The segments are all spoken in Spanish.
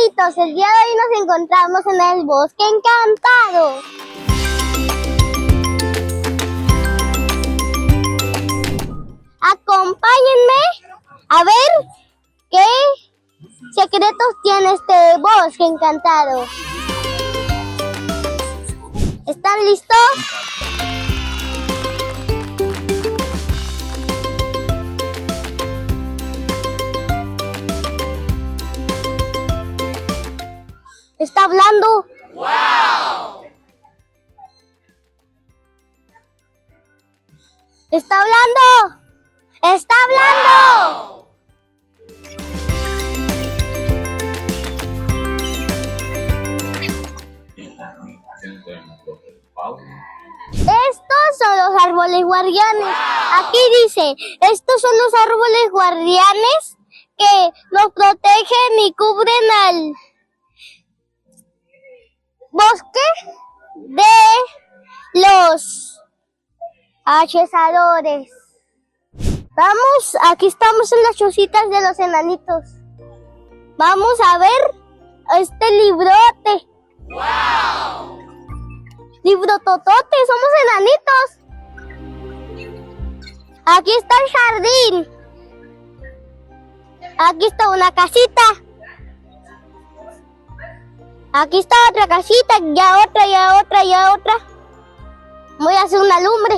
enanitos, el día de hoy nos encontramos en el bosque encantado. Acompáñenme a ver qué secretos tiene este bosque encantado. ¿Están listos? ¿Está hablando? ¡Wow! ¿Está hablando? ¡Está hablando! ¡Wow! Estos son los árboles guardianes. ¡Wow! Aquí dice, estos son los árboles guardianes que nos protegen y cubren al bosque de los achezadores. Vamos, aquí estamos en las chocitas de los enanitos. Vamos a ver este librote. ¡Wow! Libro totote, somos enanitos. Aquí está el jardín. Aquí está una casita. Aquí está otra casita, ya otra, ya otra, ya otra. Voy a hacer una lumbre.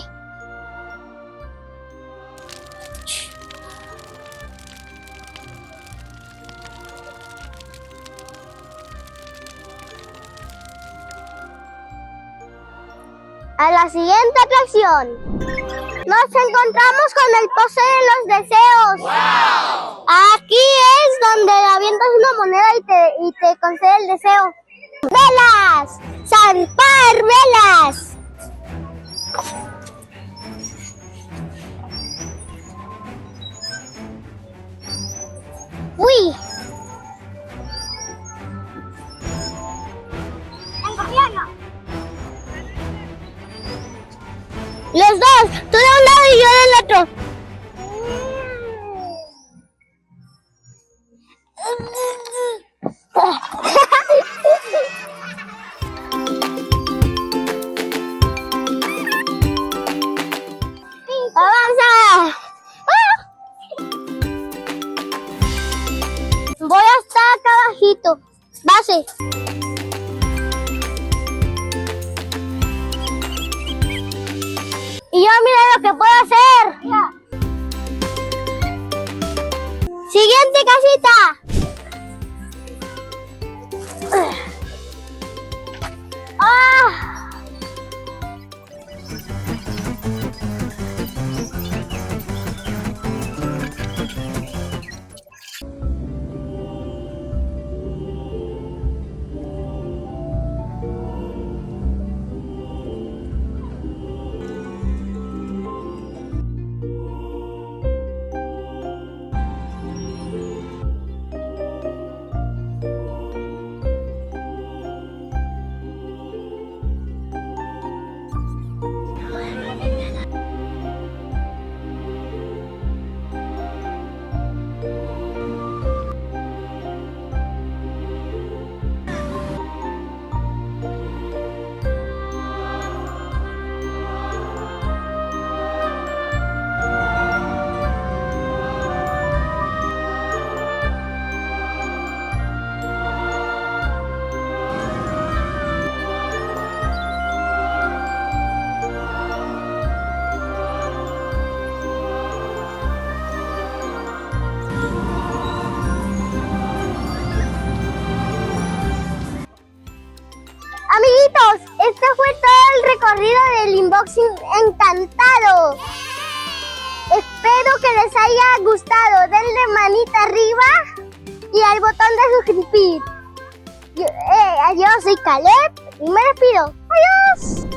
A la siguiente atracción. Nos encontramos con el pozo de los deseos. ¡Wow! Aquí es donde avientas una moneda y te concede el deseo. ¡Velas! ¡Zampar velas! ¡Uy! Los dos, tú de un lado y yo del otro. ¡Avanza! Voy hasta acá abajito. Base. Y yo mira lo que puedo hacer. Siguiente casita. ¡Ah! Amiguitos, este fue todo el recorrido del unboxing encantado. Espero que les haya gustado. Denle manita arriba y al botón de suscribir. Yo soy Caleb y me despido. Adiós.